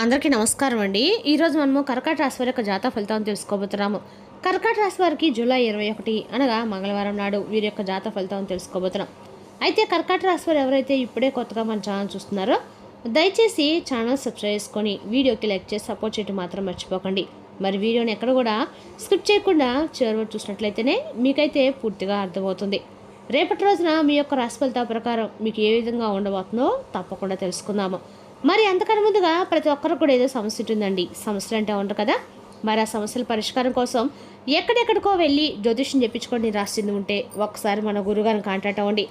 అందరికీ నమస్కారం అండి. ఈరోజు మనము కర్కాటక రాశి వారి యొక్క జాతక ఫలితాలను తెలుసుకోబోతున్నాము. కర్కాటక రాశి వారికి జూలై 21 అనగా మంగళవారం నాడు వీరి యొక్క జాతక ఫలితాలను తెలుసుకోబోతున్నాం. అయితే కర్కాటక రాశి వారు ఎవరైతే ఇప్పుడే కొత్తగా మన ఛానల్ చూస్తున్నారో దయచేసి ఛానల్ సబ్స్క్రైబ్ చేసుకొని వీడియోకి లైక్ చేసి సపోర్ట్ చేయడం మాత్రం మర్చిపోకండి. మరి వీడియోని ఎక్కడ కూడా స్కిప్ చేయకుండా చివరి వరకు చూసినట్లయితేనే మీకైతే పూర్తిగా అర్థమవుతుంది. రేపటి రోజున మీ యొక్క రాశి ఫలితాల ప్రకారం మీకు ఏ విధంగా ఉండబోతుందో తప్పకుండా తెలుసుకుందాము. మరి అంతకన్నా ముందుగా ప్రతి ఒక్కరికి కూడా ఏదో సమస్య ఉంటుందండి. సమస్యలు అంటే ఉండరు కదా. మరి ఆ సమస్యల పరిష్కారం కోసం ఎక్కడెక్కడికో వెళ్ళి జ్యోతిష్యం చెప్పించుకొని రాసింది ఉంటే ఒకసారి మన గురుగారిని కాంటాక్ట్ అవ్వండి.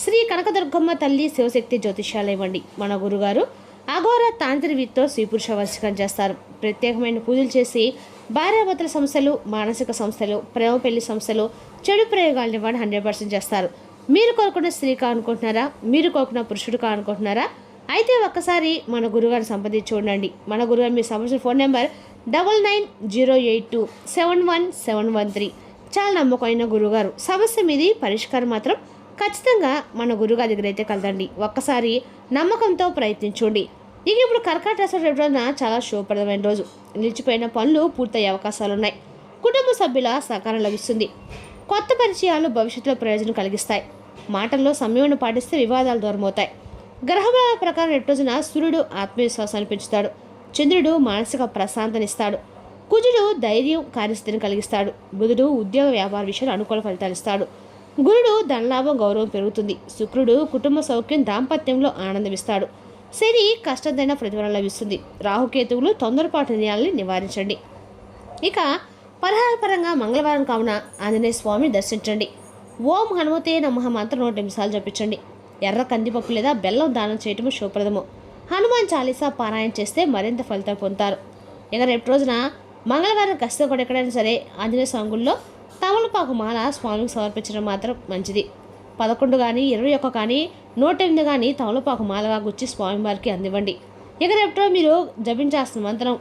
శ్రీ కనకదుర్గమ్మ తల్లి శివశక్తి జ్యోతిష్యాలు ఇవ్వండి. మన గురుగారు అఘోర తాంత్రికతో స్త్రీపురుష వశీకరణ చేస్తారు. ప్రత్యేకమైన పూజలు చేసి భార్యాభర్తల సమస్యలు, మానసిక సమస్యలు, ప్రేమ పెళ్లి సమస్యలు, చెడు ప్రయోగాలను ఇవ్వండి 100% చేస్తారు. మీరు కోరుకున్న స్త్రీ కానుకుంటున్నారా? మీరు కోరుకున్న పురుషుడు కానుకుంటున్నారా? అయితే ఒక్కసారి మన గురుగారిని సంప్రదించి చూడండి. మన గురుగారు మీ సంబంధించిన ఫోన్ నెంబర్ 9908271713. చాలా నమ్మకమైన గురుగారు. సమస్య మీది పరిష్కారం మాత్రం ఖచ్చితంగా మన గురుగారి దగ్గర అయితే కలదండి. ఒక్కసారి నమ్మకంతో ప్రయత్నించండి. ఇక ఇప్పుడు కర్కాటక రాశి రోజున చాలా శుభప్రదమైన రోజు. నిలిచిపోయిన పనులు పూర్తయ్యే అవకాశాలు ఉన్నాయి. కుటుంబ సభ్యుల సహకారం లభిస్తుంది. కొత్త పరిచయాలు భవిష్యత్తులో ప్రయోజనం కలిగిస్తాయి. మాటల్లో సంయమనం పాటిస్తే వివాదాలు దూరమవుతాయి. గ్రహబల ప్రకారం రేపు రోజున సూర్యుడు ఆత్మవిశ్వాసాన్ని పెంచుతాడు. చంద్రుడు మానసిక ప్రశాంతనిస్తాడు. కుజుడు ధైర్యం, కార్యస్థితిని కలిగిస్తాడు. బుధుడు ఉద్యోగ వ్యాపార విషయాలు అనుకూల ఫలితాలు ఇస్తాడు. గురుడు ధనలాభం, గౌరవం పెరుగుతుంది. శుక్రుడు కుటుంబ సౌఖ్యం, దాంపత్యంలో ఆనందమిస్తాడు. శని కష్టంతైన ప్రతిఫలం లభిస్తుంది. రాహుకేతువులు తొందరపాటు నిర్ణయాలని నివారించండి. ఇక పరిహారపరంగా మంగళవారం కావున ఆంజనేయ స్వామిని దర్శించండి. ఓం హనుమతే నమః మంత్రం 100 నిమిషాలు జపించండి. ఎర్ర కందిపప్పు లేదా బెల్లం దానం చేయటం శుభప్రదము. హనుమాన్ చాలీసా పారాయణ చేస్తే మరింత ఫలితాలు పొందుతారు. ఇక రేపు రోజున మంగళవారం ఖచ్చితంగా కూడా ఎక్కడైనా సరే ఆంజనేయ స్వామి గుడిలో తమలపాకు మాల స్వామికి సమర్పించడం మాత్రం మంచిది. 11 కానీ 21 కానీ 108 కానీ తమలపాకు మాలగా గుచ్చి స్వామివారికి అందివ్వండి. ఇక రేపు మీరు జపించాల్సిన మంత్రం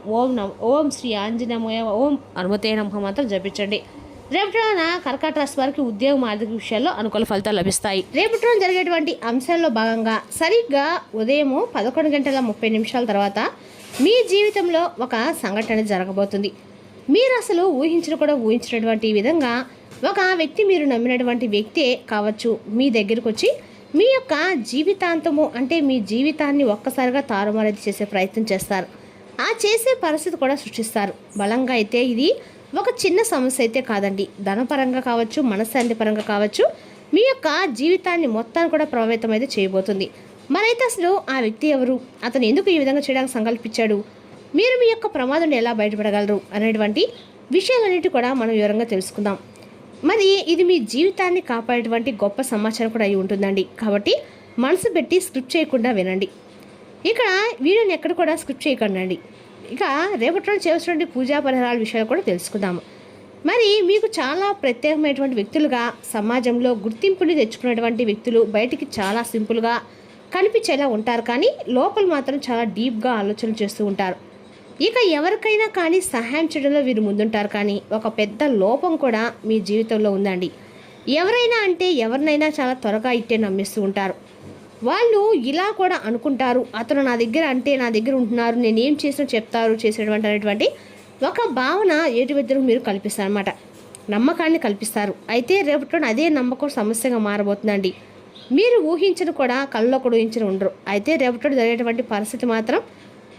ఓం శ్రీ ఆంజనేయ ఓం హనుమతే నమః మంత్రం జపించండి. రేపటిన కర్కాటక రాశి వారికి ఉద్యోగం, ఆర్థిక విషయాల్లో అనుకూల ఫలితాలు లభిస్తాయి. రేపటిన జరిగేటువంటి అంశాల్లో భాగంగా సరిగ్గా ఉదయం 11:30 తర్వాత మీ జీవితంలో ఒక సంఘటన జరగబోతుంది. మీరు అసలు ఊహించినటువంటి విధంగా ఒక వ్యక్తి, మీరు నమ్మినటువంటి వ్యక్తే కావచ్చు, మీ దగ్గరకు వచ్చి మీ యొక్క జీవితాంతము అంటే మీ జీవితాన్ని ఒక్కసారిగా తారుమారు చేసే ప్రయత్నం చేస్తారు. ఆ చేసే పరిస్థితి కూడా సృష్టిస్తారు. బలంగా అయితే ఇది ఒక చిన్న సమస్య అయితే కాదండి. ధనపరంగా కావచ్చు, మనశ్శాంతి పరంగా కావచ్చు, మీ యొక్క జీవితాన్ని మొత్తాన్ని కూడా ప్రభావితం అయితే చేయబోతుంది. మరైతే అసలు ఆ వ్యక్తి ఎవరు? అతను ఎందుకు ఈ విధంగా చేయడానికి సంకల్పించాడు? మీరు మీ యొక్క ప్రమాదం ఎలా బయటపడగలరు అనేటువంటి విషయాలన్నిటి కూడా మనం వివరంగా తెలుసుకుందాం. మరి ఇది మీ జీవితాన్ని కాపాడేటువంటి గొప్ప సమాచారం కూడా అయి ఉంటుందండి. కాబట్టి మనసు పెట్టి స్క్రిప్ట్ చేయకుండా వినండి. ఇక్కడ వీడియోని ఎక్కడ కూడా స్క్రిప్ట్ చేయకండి. ఇక రేపటి రోజు చేస్తున్న పూజా పరిహారాల విషయాలు కూడా తెలుసుకుందాము. మరి మీకు చాలా ప్రత్యేకమైనటువంటి వ్యక్తులుగా సమాజంలో గుర్తింపుని తెచ్చుకున్నటువంటి వ్యక్తులు బయటికి చాలా సింపుల్గా కనిపించేలా ఉంటారు, కానీ లోపల మాత్రం చాలా డీప్గా ఆలోచన చేస్తూ ఉంటారు. ఇక ఎవరికైనా కానీ సహాయం చేయడంలో వీరు ముందుంటారు, కానీ ఒక పెద్ద లోపం కూడా మీ జీవితంలో ఉందండి. ఎవరైనా అంటే ఎవరినైనా చాలా త్వరగా ఇట్టే నమ్మిస్తూ ఉంటారు. వాళ్ళు ఇలా కూడా అనుకుంటారు, అతను నా దగ్గర ఉంటున్నారు, నేనేం చేసినా చెప్తారు చేసేటువంటి ఒక భావన ఏటి వ్యక్తులకు మీరు కల్పిస్తారు అన్నమాట. నమ్మకాన్ని కల్పిస్తారు. అయితే రేపటి అదే నమ్మకం సమస్యగా మారబోతుందండి. మీరు ఊహించను కూడా, కళ్ళలో కూడా ఊహించని ఉండరు. అయితే రేపటి జరిగేటువంటి పరిస్థితి మాత్రం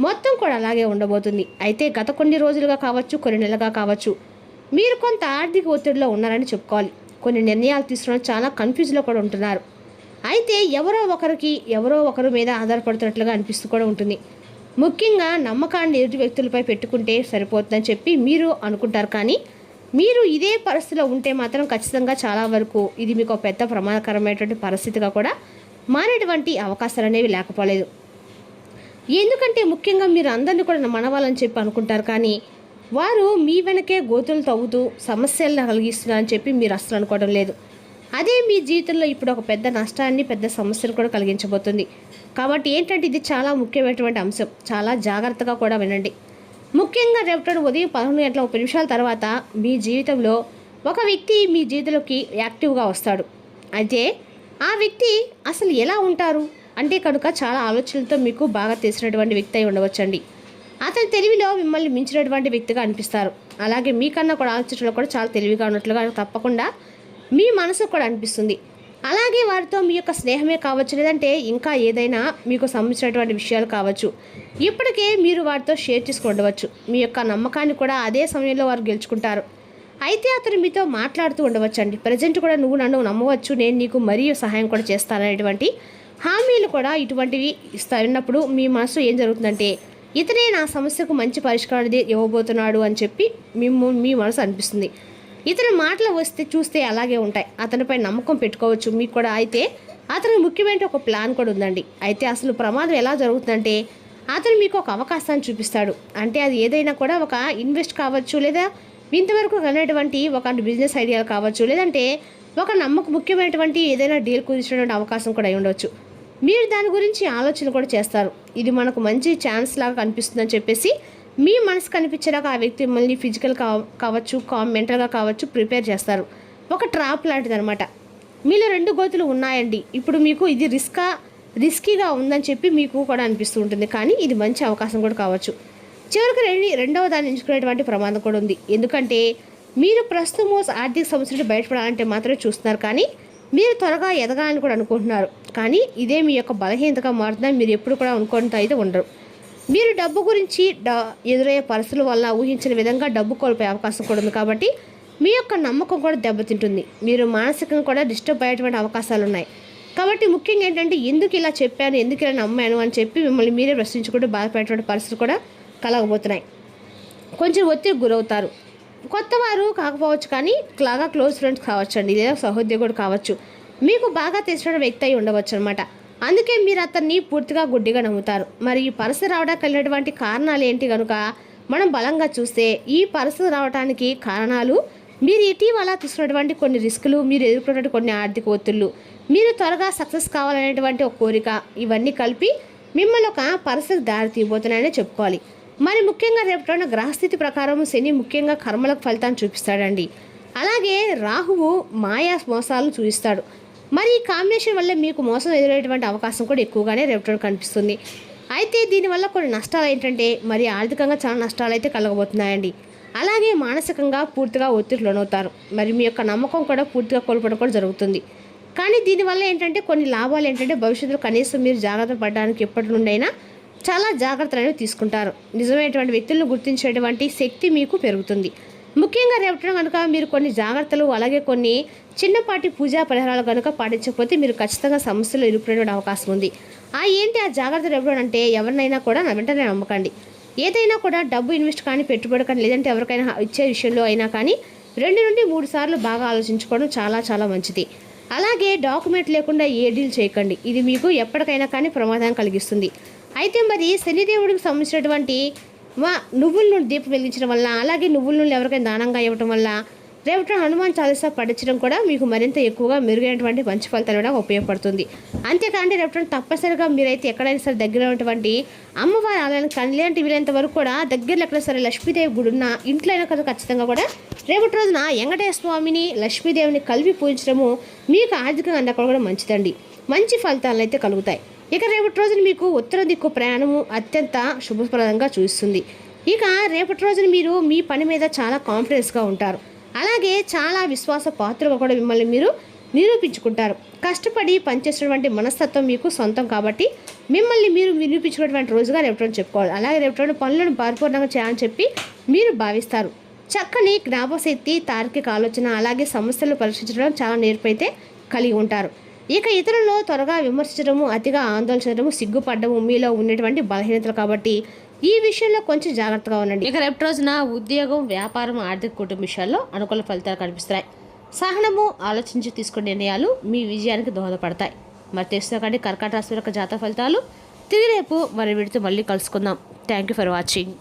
మొత్తం కూడా అలాగే ఉండబోతుంది. అయితే గత కొన్ని రోజులుగా కావచ్చు, కొన్ని నెలలుగా కావచ్చు, మీరు కొంత ఆర్థిక ఒత్తిడిలో ఉన్నారని చెప్పుకోవాలి. కొన్ని నిర్ణయాలు తీసుకోవడం చాలా కన్ఫ్యూజ్లో కూడా ఉంటున్నారు. అయితే ఎవరో ఒకరు మీద ఆధారపడుతున్నట్లుగా అనిపిస్తూ కూడా ఉంటుంది. ముఖ్యంగా నమ్మకాన్ని ఎదుటి వ్యక్తులపై పెట్టుకుంటే సరిపోతుందని చెప్పి మీరు అనుకుంటారు, కానీ మీరు ఇదే పరిస్థితిలో ఉంటే మాత్రం ఖచ్చితంగా చాలా వరకు ఇది మీకు పెద్ద ప్రమాదకరమైనటువంటి పరిస్థితిగా కూడా మారేటువంటి అవకాశాలు అనేవి లేకపోలేదు. ఎందుకంటే ముఖ్యంగా మీరు అందరినీ కూడా మనవాలని చెప్పి అనుకుంటారు, కానీ వారు మీ వెనకే గోతులు తవ్వుతూ సమస్యలను కలిగిస్తున్నారని చెప్పి మీరు అసలు అనుకోవడం లేదు. అదే మీ జీవితంలో ఇప్పుడు ఒక పెద్ద నష్టాన్ని, పెద్ద సమస్యను కూడా కలిగించబోతుంది. కాబట్టి ఏంటంటే ఇది చాలా ముఖ్యమైనటువంటి అంశం. చాలా జాగ్రత్తగా కూడా వినండి. ముఖ్యంగా రేపటి ఉదయం 11:30 తర్వాత మీ జీవితంలో ఒక వ్యక్తి మీ జీవితంలోకి యాక్టివ్గా వస్తాడు. అయితే ఆ వ్యక్తి అసలు ఎలా ఉంటారు అంటే కనుక చాలా ఆలోచనలతో మీకు బాగా తెలిసినటువంటి వ్యక్తి అయి ఉండవచ్చండి. అతని తెలివిలో మిమ్మల్ని మించినటువంటి వ్యక్తిగా అనిపిస్తారు. అలాగే మీకన్నా కూడా ఆలోచించడంలో కూడా చాలా తెలివిగా ఉన్నట్లుగా తప్పకుండా మీ మనసుకు కూడా అనిపిస్తుంది. అలాగే వారితో మీ యొక్క స్నేహమే కావచ్చు, లేదంటే ఇంకా ఏదైనా మీకు సంబంధించినటువంటి విషయాలు కావచ్చు, ఇప్పటికే మీరు వారితో షేర్ చేసుకుండవచ్చు. మీ యొక్క నమ్మకాన్ని కూడా అదే సమయంలో వారు గెలుచుకుంటారు. అయితే అతను మీతో మాట్లాడుతూ ఉండవచ్చు అండి. ప్రజెంట్ కూడా నువ్వు నన్ను నమ్మవచ్చు, నేను నీకు మరీ సహాయం కూడా చేస్తాననేటువంటి హామీలు కూడా ఇటువంటివి ఇస్తున్నప్పుడు మీ మనసు ఏం జరుగుతుందంటే ఇతనే నా సమస్యకు మంచి పరిష్కారం ఇవ్వబోతున్నాడు అని చెప్పి మీ మనసు అనిపిస్తుంది. ఇతని మాటలు వస్తే చూస్తే అలాగే ఉంటాయి. అతనిపై నమ్మకం పెట్టుకోవచ్చు మీకు కూడా. అయితే అతనికి ముఖ్యమైన ఒక ప్లాన్ కూడా ఉందండి. అయితే అసలు ప్రమాదం ఎలా జరుగుతుందంటే అతను మీకు ఒక అవకాశాన్ని చూపిస్తాడు. అంటే అది ఏదైనా కూడా ఒక ఇన్వెస్ట్ కావచ్చు, లేదా ఇంతవరకు కనేటువంటి ఒక బిజినెస్ ఐడియాలు కావచ్చు, లేదంటే ఒక ముఖ్యమైనటువంటి ఏదైనా డీల్ కుదించినటువంటి అవకాశం కూడా అయి ఉండవచ్చు. మీరు దాని గురించి ఆలోచన కూడా చేస్తారు. ఇది మనకు మంచి ఛాన్స్ లాగా కనిపిస్తుందని చెప్పేసి మీ మనసు కనిపించేలాగా ఆ వ్యక్తి మిమ్మల్ని ఫిజికల్ కావచ్చు, మెంటల్గా కావచ్చు ప్రిపేర్ చేస్తారు. ఒక ట్రాప్ లాంటిది అనమాట. మీలో 2 గోతులు ఉన్నాయండి. ఇప్పుడు మీకు ఇది రిస్కీగా ఉందని చెప్పి మీకు కూడా అనిపిస్తూ ఉంటుంది. కానీ ఇది మంచి అవకాశం కూడా కావచ్చు. చివరికి రెండవ దాన్ని ఎంచుకునేటువంటి ప్రమాదం కూడా ఉంది. ఎందుకంటే మీరు ప్రస్తుతం ఆర్థిక సమస్య నుండి బయటపడాలంటే మాత్రమే చూస్తున్నారు. కానీ మీరు త్వరగా ఎదగాలని కూడా అనుకుంటున్నారు. కానీ ఇదే మీ యొక్క బలహీనతగా మారుతుందని మీరు ఎప్పుడు కూడా అనుకుంటూ అయితే ఉండరు. మీరు డబ్బు గురించి ఎదురయ్యే పరిస్థితుల వల్ల ఊహించిన విధంగా డబ్బు కోల్పోయే అవకాశం కూడా ఉంది. కాబట్టి మీ యొక్క నమ్మకం కూడా దెబ్బతింటుంది. మీరు మానసికంగా కూడా డిస్టర్బ్ అయ్యేటువంటి అవకాశాలు ఉన్నాయి. కాబట్టి ముఖ్యంగా ఏంటంటే ఎందుకు ఇలా చెప్పాను, ఎందుకు ఇలా నమ్మాను అని చెప్పి మిమ్మల్ని మీరే ప్రశ్నించుకుంటూ బాధపడేటువంటి పరిస్థితులు కూడా కలగబోతున్నాయి. కొంచెం ఒత్తిడికి గురవుతారు. కొత్త వారు కాకపోవచ్చు, కానీ లాగా క్లోజ్ ఫ్రెండ్స్ కావచ్చు అండి, లేదా సహోద్యోగుడు కావచ్చు, మీకు బాగా తెలిసిన వ్యక్తి అయి ఉండవచ్చు అనమాట. అందుకే మీరు అతన్ని పూర్తిగా గుడ్డిగా నమ్ముతారు. మరి ఈ పరిస్థితి రావడానికి కలిగినటువంటి కారణాలు ఏంటి కనుక మనం బలంగా చూస్తే ఈ పరిస్థితి రావడానికి కారణాలు మీరు ఇటీవల తీసుకున్నటువంటి కొన్ని రిస్కులు, మీరు ఎదుర్కొన్నటువంటి కొన్ని ఆర్థిక ఒత్తిళ్లు, మీరు త్వరగా సక్సెస్ కావాలనేటువంటి ఒక కోరిక, ఇవన్నీ కలిపి మిమ్మల్ని ఒక పరిస్థితికి దారి తీయబోతున్నాయనే చెప్పుకోవాలి. మరి ముఖ్యంగా రేపటి గ్రహస్థితి ప్రకారం శని ముఖ్యంగా కర్మలకు ఫలితాన్ని చూపిస్తాడండి. అలాగే రాహువు మాయా మోసాలను చూపిస్తాడు. మరి ఈ కాంబినేషన్ వల్ల మీకు మోసం ఎదురయ్యేటువంటి అవకాశం కూడా ఎక్కువగానే రేపటి కనిపిస్తుంది. అయితే దీనివల్ల కొన్ని నష్టాలు ఏంటంటే మరి ఆర్థికంగా చాలా నష్టాలు అయితే కలగబోతున్నాయండి. అలాగే మానసికంగా పూర్తిగా ఒత్తిడి లోనవుతారు. మరి మీ యొక్క నమ్మకం కూడా పూర్తిగా కోల్పోవడం కూడా జరుగుతుంది. కానీ దీనివల్ల ఏంటంటే కొన్ని లాభాలు ఏంటంటే భవిష్యత్తులో కనీసం మీరు జాగ్రత్త పడడానికి ఎప్పటి నుండైనా చాలా జాగ్రత్తలు అనేవి తీసుకుంటారు. నిజమైనటువంటి వ్యక్తులను గుర్తించేటువంటి శక్తి మీకు పెరుగుతుంది. ముఖ్యంగా రేపటి కనుక మీరు కొన్ని జాగ్రత్తలు, అలాగే కొన్ని చిన్నపాటి పూజా పరిహారాలు కనుక పాటించకపోతే మీరు ఖచ్చితంగా సమస్యలు ఇరుక్కునే అవకాశం ఉంది. ఏంటి ఆ జాగ్రత్తలు అంటే ఎవరినైనా కూడా వెంటనే నమ్మకండి. ఏదైనా కూడా డబ్బు ఇన్వెస్ట్ కానీ, పెట్టుబడి కానీ, లేదంటే ఎవరికైనా ఇచ్చే విషయంలో అయినా కానీ 2 నుండి 3 సార్లు బాగా ఆలోచించుకోవడం చాలా చాలా మంచిది. అలాగే డాక్యుమెంట్ లేకుండా ఏ డీల్ చేయకండి. ఇది మీకు ఎప్పటికైనా కానీ ప్రమాదాన్ని కలిగిస్తుంది. అయితే మరి శనిదేవుడికి సంబంధించినటువంటి నువ్వుల నుండి దీపం వెలిగించడం వల్ల, అలాగే నువ్వుల నుండి ఎవరికైనా దానంగా ఇవ్వడం వల్ల రేపటి హనుమాన్ చాలీసా పఠించడం కూడా మీకు మరింత ఎక్కువగా మెరుగైనటువంటి మంచి ఫలితాలు కూడా ఉపయోగపడుతుంది. అంతేకాండి రేపటి తప్పనిసరిగా మీరైతే ఎక్కడైనా సరే దగ్గర ఉన్నటువంటి అమ్మవారి ఆలయానికి కానీ, లేదంటే వీలైనంత వరకు కూడా దగ్గరలో ఎక్కడ సరే లక్ష్మీదేవి గుడి ఉన్న ఇంట్లో అయినా కదా ఖచ్చితంగా కూడా రేపటి రోజున వెంకటేశ్వర స్వామిని, లక్ష్మీదేవిని కలిపి పూజించడము మీకు ఆర్థికంగా అందకుండా కూడా మంచిదండి. మంచి ఫలితాలు అయితే కలుగుతాయి. ఇక రేపటి రోజున మీకు ఉత్తర దిక్కు ప్రయాణము అత్యంత శుభప్రదంగా చూస్తుంది. ఇక రేపటి రోజున మీరు మీ పని మీద చాలా కాన్ఫిడెన్స్గా ఉంటారు. అలాగే చాలా విశ్వాస పాత్రగా కూడా మిమ్మల్ని మీరు నిరూపించుకుంటారు. కష్టపడి పనిచేసినటువంటి మనస్తత్వం మీకు సొంతం కాబట్టి మిమ్మల్ని మీరు నిరూపించుకున్నటువంటి రోజుగా రేపటి రోజు చెప్పుకోవాలి. అలాగే రేపటి రోజు పనులను పరిపూర్ణంగా చేయాలని చెప్పి మీరు భావిస్తారు. చక్కని జ్ఞాపకశక్తి, తార్కిక ఆలోచన, అలాగే సమస్యలు పరిష్కరించడం చాలా నేర్పైతే కలిగి ఉంటారు. ఇక ఇతరులను త్వరగా విమర్శించడము, అతిగా ఆందోళన చేయడము, సిగ్గుపడము మీలో ఉన్నటువంటి బలహీనతలు కాబట్టి ఈ విషయంలో కొంచెం జాగ్రత్తగా ఉండండి. ఇక రేపటి రోజున ఉద్యోగం, వ్యాపారం, ఆర్థిక కుటుంబ విషయాల్లో అనుకూల ఫలితాలు కనిపిస్తాయి. సహనము, ఆలోచించి తీసుకునే నిర్ణయాలు మీ విజయానికి దోహదపడతాయి. మరి తెలుసుకోకండి కర్కాటక రాశి యొక్క జాతక ఫలితాలు. తిరిగి రేపు మరి వీటితో మళ్ళీ కలుసుకుందాం. Thank you for watching.